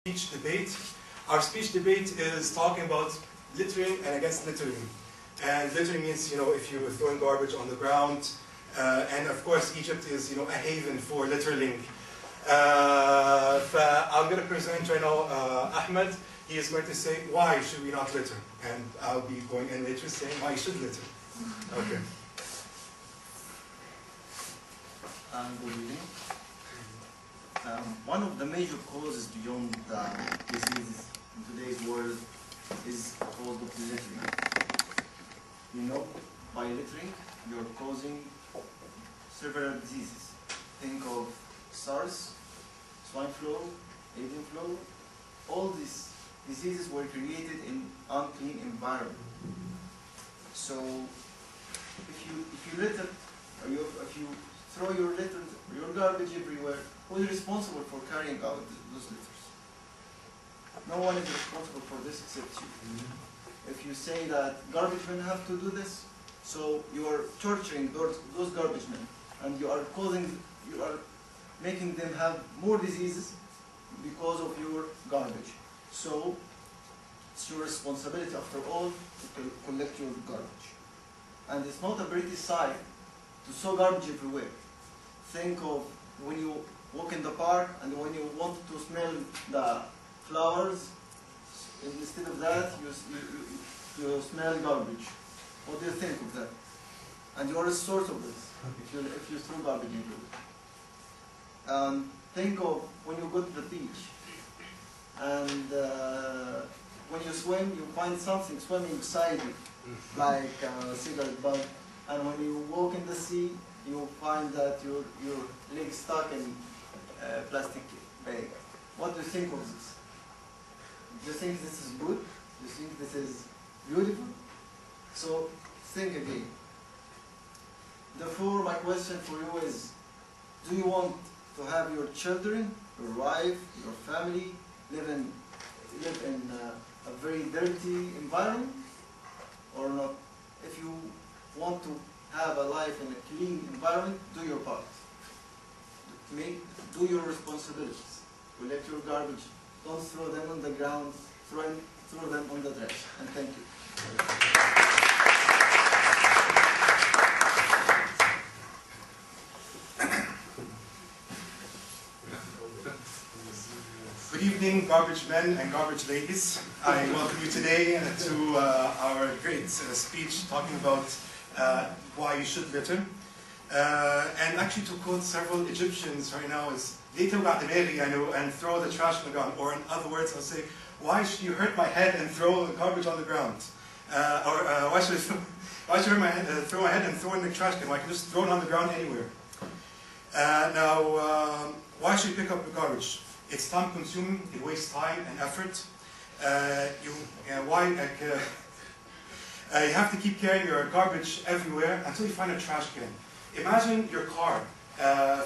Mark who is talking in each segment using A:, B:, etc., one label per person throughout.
A: speech debate. Our speech debate is talking about littering and against littering. And littering means, if you're throwing garbage on the ground. And of course, Egypt is, a haven for littering. I'm going to present right now Ahmed. He is going to say, why should we not litter? And I'll be going in later saying why you should litter. Okay.
B: Good evening. One of the major causes beyond diseases in today's world is caused of littering. By littering, you're causing several diseases. Think of SARS, swine flu, avian flu. All these diseases were created in unclean environment. So, if you litter, or if you throw your garbage everywhere, who is responsible for carrying out those litters? No one is responsible for this except you. If you say that garbage men have to do this, so you are torturing those garbage men, and you are making them have more diseases because of your garbage. So it's your responsibility, after all, to collect your garbage. And it's not a pretty sight to throw garbage everywhere. Think of when you walk in the park and when you want to smell the flowers, instead of that you smell garbage. What do you think of that? And you are a source of this if you throw garbage everywhere. Think of when you go to the beach and when you swim, you find something swimming beside you, like a cigarette butt. And when you walk in the sea, you find that your leg stuck in a plastic bag. What do you think of this? Do you think this is good? Do you think this is beautiful? So think again. Therefore, my question for you is, do you want to have your children, your wife, your family live in a very dirty environment or not? If you want to have a life in a clean environment, do your part. Do your responsibilities. Collect your garbage. Don't throw them on the ground. Throw them on the trash. And thank you.
A: Good evening, garbage men and garbage ladies. I welcome you today to our great speech talking about why you should litter. And actually, to quote several Egyptians right now is and throw the trash on the ground. Or in other words, I'll say, why should you hurt my head and throw the garbage on the ground? Why should I throw my head and throw in the trash can? Why can I just throw it on the ground anywhere? Why should you pick up the garbage? It's time consuming, it wastes time and effort. You have to keep carrying your garbage everywhere until you find a trash can. Imagine your car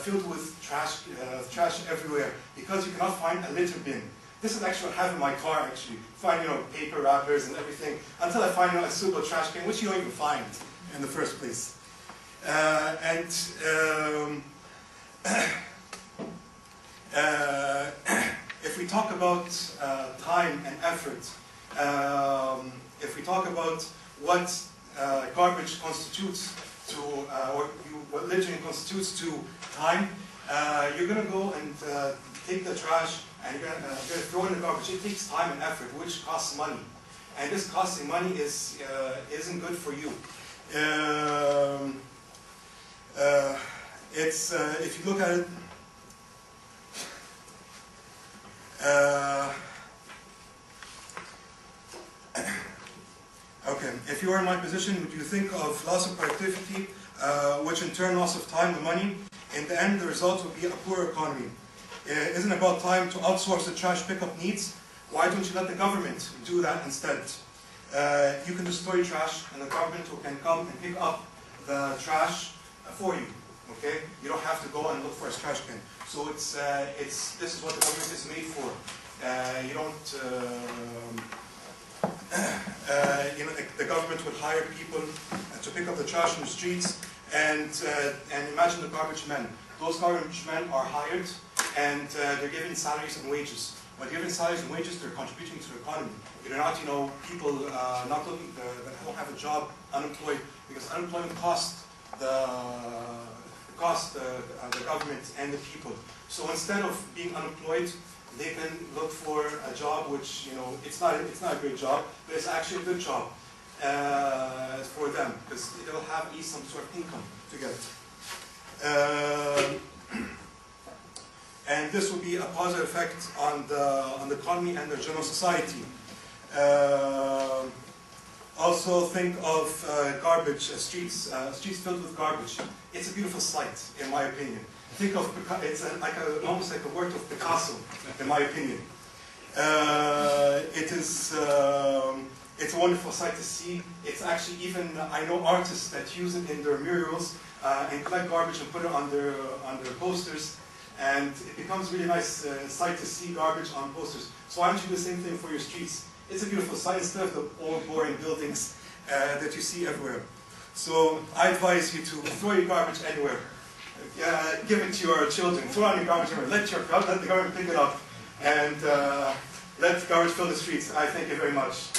A: filled with trash everywhere because you cannot find a litter bin. This is actually what I have in my car, actually. Find, paper wrappers and everything until I find a suitable trash can, which you don't even find in the first place. If we talk about time and effort, if we talk about what garbage constitutes to, what littering constitutes to time, you're going to go and take the trash and you're going to throw in the garbage. It takes time and effort, which costs money. And this costing money isn't good for you. If you look at it, okay, if you were in my position, would you think of loss of productivity, which in turn loss of time and money? In the end, the result would be a poorer economy. Isn't it about time to outsource the trash pickup needs? Why don't you let the government do that instead? You can destroy trash, and the government can come and pick up the trash for you. Okay, you don't have to go and look for a trash can. So this is what the government is made for. You don't. The government would hire people to pick up the trash from the streets, and imagine the garbage men. Those garbage men are hired, and they're given salaries and wages. When given salaries and wages, they're contributing to the economy. They're not, people not looking that don't have a job, unemployed, because unemployment costs the government and the people. So instead of being unemployed, they can look for a job which, it's not a great job, but it's actually a good job for them, because they'll have at least some sort of income to get. And this will be a positive effect on the economy and the general society. Also think of garbage, streets filled with garbage. It's a beautiful sight, in my opinion. Think of it's almost like a work of Picasso, in my opinion. It's a wonderful sight to see. It's actually even I know artists that use it in their murals and collect garbage and put it on their posters, and it becomes a really nice sight to see garbage on posters. So why don't you do the same thing for your streets? It's a beautiful sight instead of the old boring buildings that you see everywhere. So I advise you to throw your garbage anywhere. Give it to your children. Throw out your garbage anywhere. Let the government pick it up and let the garbage fill the streets. I thank you very much.